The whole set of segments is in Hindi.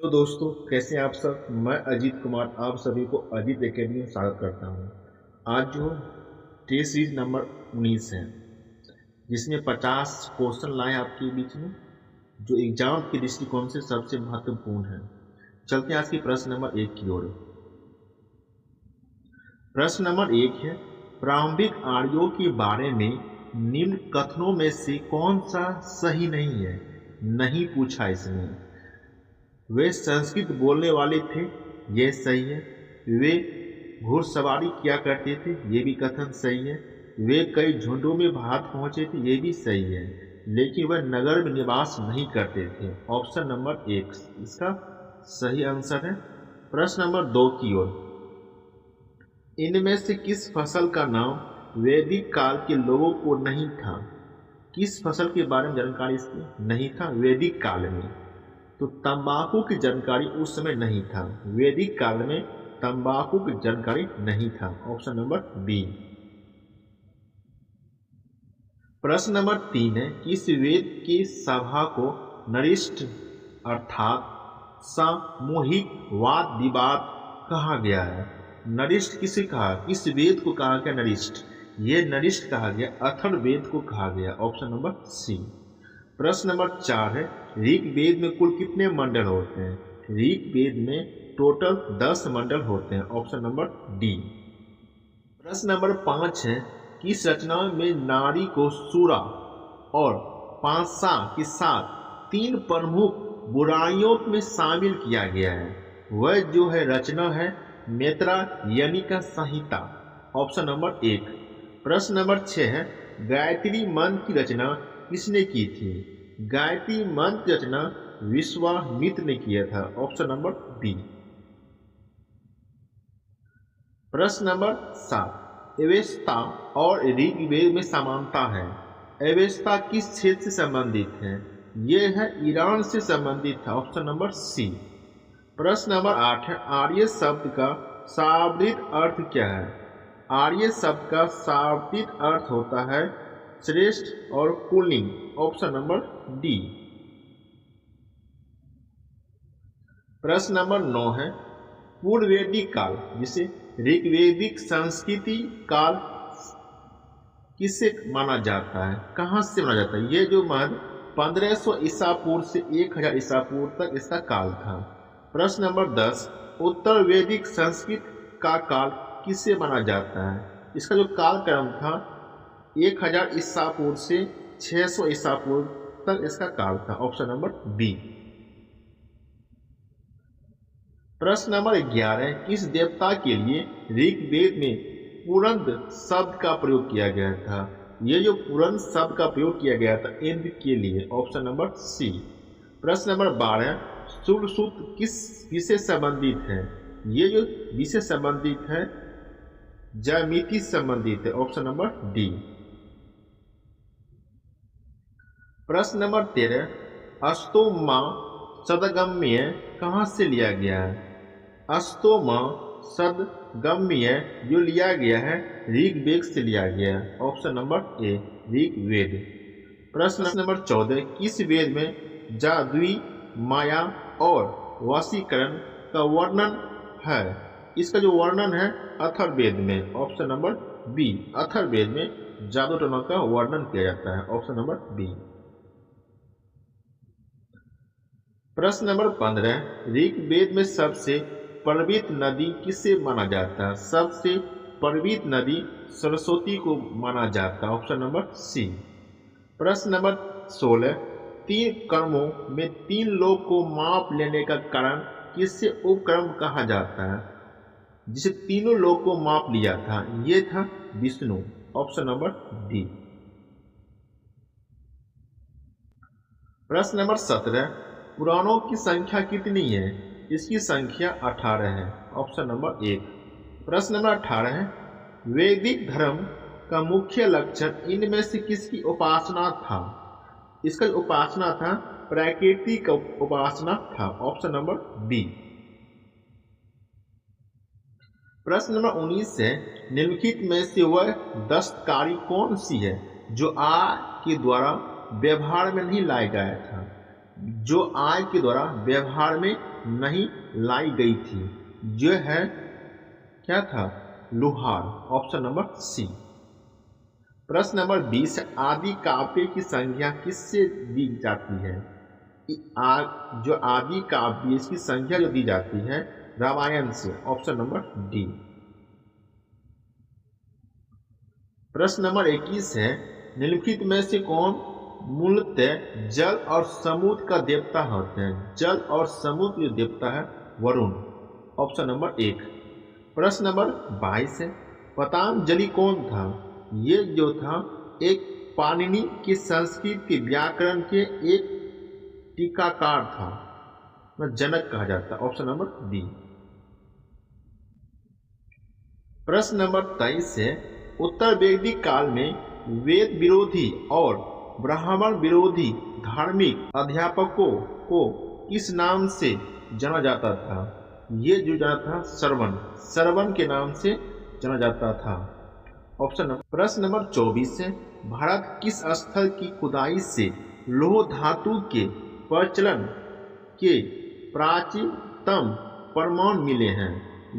हेलो दोस्तों, कैसे हैं आप सब। मैं अजीत कुमार आप सभी को अजीत एकेडमी में स्वागत करता हूं। आज जो टेस्ट सीरीज नंबर 19 है, जिसमें 50 क्वेश्चन लाए आपके बीच में, जो एग्जाम के दृष्टिकोण से सबसे महत्वपूर्ण है। चलते हैं आज के प्रश्न नंबर 1 की ओर। प्रश्न नंबर 1 है, प्रारंभिक आर्यों के बारे में निम्न कथनों में से कौन सा सही नहीं है। नहीं पूछा इसमें। वे संस्कृत बोलने वाले थे, यह सही है। वे घुड़सवारी किया करते थे, ये भी कथन सही है। वे कई झुंडों में भारत पहुंचे थे, ये भी सही है। लेकिन वह नगर में निवास नहीं करते थे। ऑप्शन नंबर 1 इसका सही आंसर है। प्रश्न नंबर 2 की ओर। इनमें से किस फसल का नाम वैदिक काल के लोगों को नहीं था। किस फसल के बारे में जानकारी इसकी नहीं था वैदिक काल में। तो तंबाकू की जानकारी उस समय नहीं था। वैदिक काल में तंबाकू की जानकारी नहीं था। Option number B. प्रश्न नंबर 3 है, किस वेद की सभा को नरिष्ठ अर्थात सामूहिक वाद विवाद कहा गया है। नरिष्ठ किसे कहा, किस वेद को कहा गया नरिष्ठ। ये नरिष्ठ कहा गया अथर्ववेद को कहा गया। Option number C. प्रश्न नंबर 4 है, ऋग्वेद में कुल कितने मंडल होते हैं। ऋग्वेद में टोटल 10 मंडल होते हैं। Option number D. प्रश्न नंबर 5 है, किस रचना में नारी को सूरा और पांसा के साथ 3 प्रमुख बुराइयों में शामिल किया गया है। वह जो है रचना है मैत्रेयी का संहिता। Option number 1। प्रश्न नंबर 6 है, गायत्री मंत्र की रचना किसने की थी। गायत्री मंत्र की रचना विश्वामित्र ने किया था। Option number B. प्रश्न नंबर 7, अवेस्ता और ऋग्वेद में समानता है। अवेस्ता किस क्षेत्र से संबंधित है। यह है ईरान से संबंधित है। Option number C. प्रश्न नंबर 8 है, आर्य शब्द का शाब्दिक अर्थ क्या है। आर्य शब्द का शाब्दिक अर्थ होता है श्रेष्ठ और पुल्लिंग। Option number D. प्रश्न नंबर 9 है, पूर्व वैदिक काल जिसे ऋग्वेदिक संस्कृति काल किससे माना जाता है, कहाँ से माना जाता है। ये जो महज 1500 ईसा पूर्व से 1000 ईसा पूर्व तक इसका काल था। प्रश्न नंबर 10, उत्तर वैदिक संस्कृत का काल किससे माना जाता है। इसका जो काल क्रम था 1000 ईसा पूर्व से 600 ईसा पूर्व तक इसका काल था। Option number B. प्रश्न नंबर 11, किस देवता के लिए ऋग्वेद में पुरंद शब्द का प्रयोग किया गया था। ये जो पुरंद शब्द का प्रयोग किया गया था इंद्र के लिए। Option number C. प्रश्न नंबर 12, सूत्र किससे संबंधित है। ये जो विषय संबंधित है ज्यामिति संबंधित है। Option number D. प्रश्न नंबर 13, अस्तोमा सदगम्य कहाँ से लिया गया है। अस्तोमा सदगम्य जो लिया गया है ऋग्वेद से लिया गया है। Option number A Rigveda. प्रश्न नंबर 14, किस वेद में जादुई माया और वशीकरण का वर्णन है। इसका जो वर्णन है अथर्ववेद में। Option number B. अथर्ववेद में जादू टोना का वर्णन किया जाता है। Option number B. प्रश्न नंबर 15, ऋग्वेद में सबसे पवित्र नदी किसे माना जाता है। सबसे पवित्र नदी सरस्वती को माना जाता है। Option number C. प्रश्न नंबर 16, 3 कर्मों में 3 लोग को माप लेने का कारण किससे उपक्रम कहा जाता है। जिसे तीनों लोग को माप लिया था ये था विष्णु। Option number D. प्रश्न नंबर 17, पुराणों की संख्या कितनी है। इसकी संख्या 18 है। Option number 1। प्रश्न नंबर 18 है, वैदिक धर्म का मुख्य लक्षण इनमें से किसकी उपासना था। इसका उपासना था प्रकृति का उपासना था। Option number B. प्रश्न नंबर 19 है, निम्नलिखित में से वह दस्तकारी कौन सी है जो आग के द्वारा व्यवहार में नहीं लाया गया था। जो आय के द्वारा व्यवहार में नहीं लाई गई थी। जो है क्या था? लुहार। Option number C. प्रश्न नंबर 20, आदि काव्य की संज्ञा किससे दी जाती है? जो आदि काव्य इसकी संख्या जो दी जाती है रामायण से। Option number D. प्रश्न नंबर 21 है, निम्नलिखित में से कौन मूलतः जल और समुद्र का देवता होते हैं? जल और समुद्र जो देवता है वरुण। Option number 1। प्रश्न नंबर 22 है, पतंजलि कौन था? ये जो था एक पाणिनि के संस्कृत के व्याकरण के एक टीकाकार था, जनक कहा जाता है। Option number B. प्रश्न नंबर 23 है, उत्तर वैदिक काल में वेद विरोधी और ब्राह्मण विरोधी धार्मिक अध्यापकों को किस नाम से जाना जाता था? ये जो जाना था श्रवण के नाम से जाना जाता था। Option number. प्रश्न नंबर 24 है, भारत किस स्थल की खुदाई से लौह धातु के प्रचलन के प्राचीनतम प्रमाण मिले हैं?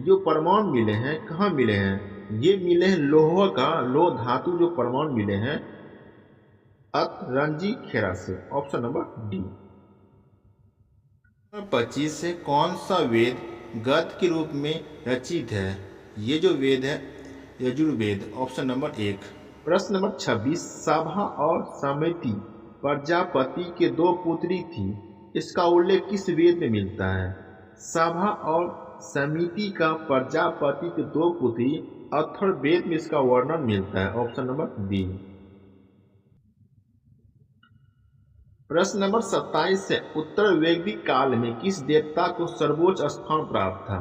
जो प्रमाण मिले हैं कहाँ मिले हैं? ये मिले हैं लौह धातु जो प्रमाण मिले हैं अतरंजी खेड़ा से। Option number D. 25 से कौन सा वेद गद्य के रूप में रचित है? ये जो वेद है यजुर्वेद। Option number 1। प्रश्न नंबर 26, सभा और समिति प्रजापति के दो पुत्री थी, इसका उल्लेख किस वेद में मिलता है? सभा और समिति का प्रजापति के दो पुत्री अथर्ववेद में इसका वर्णन मिलता है। Option number B. प्रश्न नंबर 27 से उत्तर वैदिक काल में किस देवता को सर्वोच्च स्थान प्राप्त था?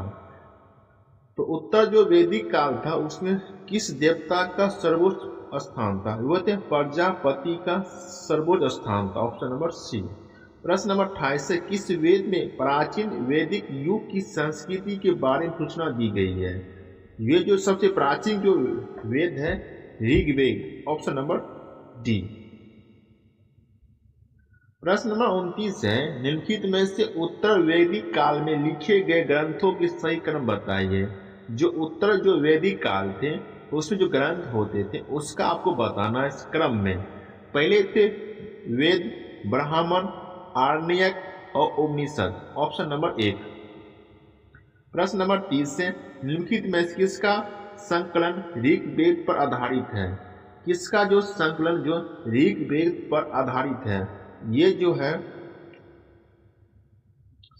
तो उत्तर जो वैदिक काल था उसमें किस देवता का सर्वोच्च स्थान था? वो थे प्रजापति का सर्वोच्च स्थान था। Option number C. प्रश्न नंबर 28 से किस वेद में प्राचीन वैदिक युग की संस्कृति के बारे में सूचना दी गई है? ये जो सबसे प्राचीन जो वेद है ऋग्वेद। Option number D. प्रश्न नंबर 29 है, निम्नलिखित में से उत्तर वैदिक काल में लिखे गए ग्रंथों के सही क्रम बताइए। जो उत्तर जो वैदिक काल थे उसमें जो ग्रंथ होते थे उसका आपको बताना इस क्रम में। पहले थे वेद, ब्राह्मण, आरण्यक और उपनिषद। Option number 1। प्रश्न नंबर 30 से निम्नलिखित में से किसका संकलन ऋग्वेद पर आधारित है? किसका जो संकलन जो ऋग्वेद पर आधारित है? ये जो है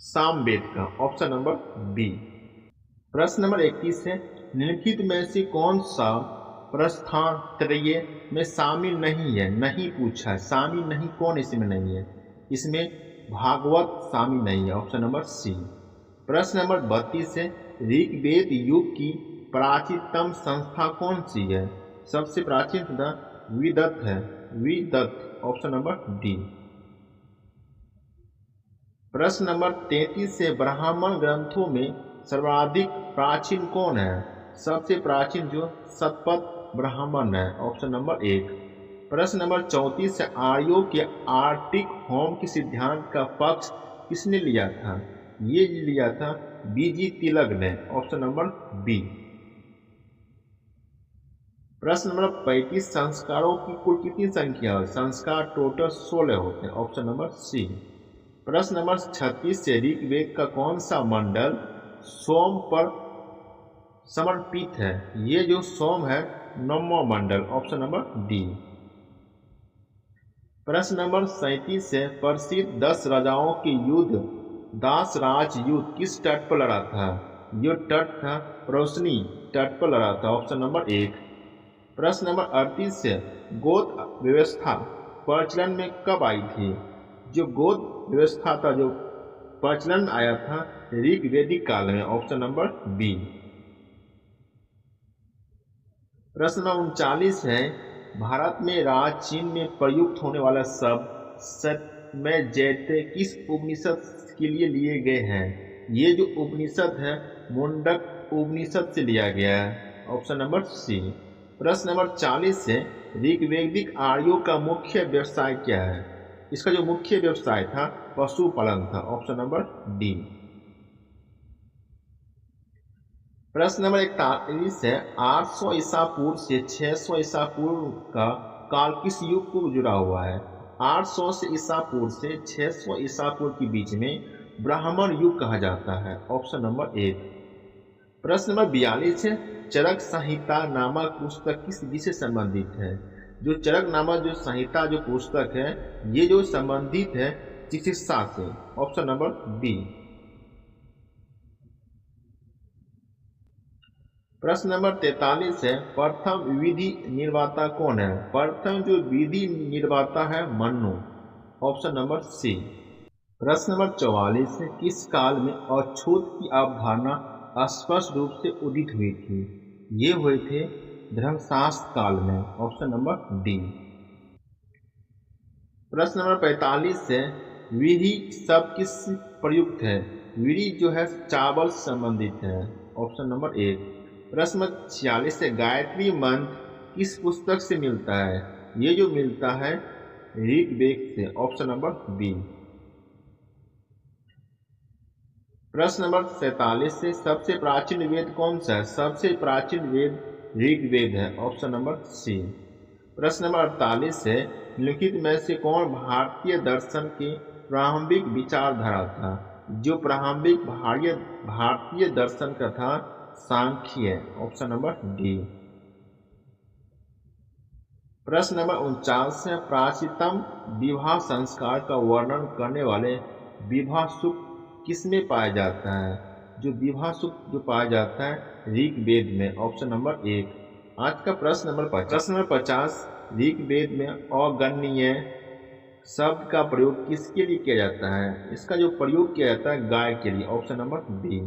सामवेद का। Option number B. प्रश्न नंबर 21 है, निम्नलिखित में से कौन सा प्रस्थान त्रय में शामिल नहीं है? नहीं पूछा है, शामिल नहीं, कौन इसमें नहीं है? इसमें भागवत शामिल नहीं है। Option number C. प्रश्न नंबर 32 है, ऋग्वेद युग की प्राचीनतम संस्था कौन सी है? सबसे प्राचीन विदत है, विदत। Option number D. प्रश्न नंबर 33 से ब्राह्मण ग्रंथों में सर्वाधिक प्राचीन कौन है? सबसे प्राचीन जो शतपथ ब्राह्मण है। Option number 1। प्रश्न नंबर 34 से आर्यों के आर्टिक होम के सिद्धांत का पक्ष किसने लिया था? ये लिया था बीजी तिलक ने। Option number B. प्रश्न नंबर 35, संस्कारों की कुल कितनी संख्या है? संस्कार टोटल 16 होते हैं। Option number C. प्रश्न नंबर 36 से ऋग्वेद का कौन सा मंडल सोम पर समर्पित है? ये जो सोम है 9वां मंडल। Option number D. प्रश्न नंबर 37 से प्रसिद्ध 10 राजाओं के युद्ध दासराज युद्ध किस तट पर लड़ा था? ये तट था रोशनी तट पर लड़ा था। Option number 1। प्रश्न नंबर 38 से गोद व्यवस्था प्रचलन में कब आई थी? जो गोद व्यवस्था था जो प्रचलन आया था ऋग्वेदिक काल में। Option number B. प्रश्न नंबर 39 है, भारत में राज चिन्ह में प्रयुक्त होने वाला शब्द सत्यमेव जयते किस उपनिषद के लिए गए हैं? ये जो उपनिषद है मुंडक उपनिषद से लिया गया है। Option number C. प्रश्न नंबर 40 से ऋग्वैदिक आर्यों का मुख्य व्यवसाय क्या है? इसका जो मुख्य व्यवसाय था पशुपालन था। Option number D. प्रश्न नंबर 41 है 800 ईसा पूर्व से 600 ईसा पूर्व का काल किस युग को जुड़ा हुआ है? 800 से ईसा पूर्व से 600 ईसा पूर्व के बीच में ब्राह्मण युग कहा जाता है। Option number 1। प्रश्न नंबर 42 है चरक संहिता नामक पुस्तक किस विषय से संबंधित है? जो चरक नामक जो संहिता जो पुस्तक है ये जो संबंधित है चिकित्सा से। Option number B. प्रश्न नंबर 43 है प्रथम विधि निर्माता कौन है? प्रथम जो विधि निर्माता है मन्नु। Option number C. प्रश्न नंबर 44 है किस काल में अछूत की अवधारणा स्पष्ट रूप से उदित हुई थी? ये हुए थे धर्मशास्त्र काल में। Option number D. प्रश्न नंबर 45 है विधि शब्द किस प्रयुक्त है? विधि जो है चावल से संबंधित है। Option number 1। प्रश्न नंबर 46 से गायत्री मंत्र किस पुस्तक से मिलता है? ये जो मिलता है ऋग्वेद से। Option number B. प्रश्न नंबर 47 से सबसे प्राचीन वेद कौन सा है? सबसे प्राचीन वेद ऋग्वेद है। Option number C. प्रश्न नंबर 48 है निम्नलिखित में से कौन भारतीय दर्शन के प्रारंभिक विचारधारा था? जो प्रारंभिक भारतीय दर्शन का था सांख्य। Option number D. प्रश्न नंबर 49 है प्राचीनतम विवाह संस्कार का वर्णन करने वाले विवाह सूक्त किसमें पाया जाता है? जो विवाह सूक्त जो पाया जाता है ऋग्वेद में। Option number 1। आज का प्रश्न नंबर 50 ऋग्वेद में अगण्य शब्द का प्रयोग किसके लिए किया जाता है? इसका जो प्रयोग किया जाता है गाय के लिए। Option number B.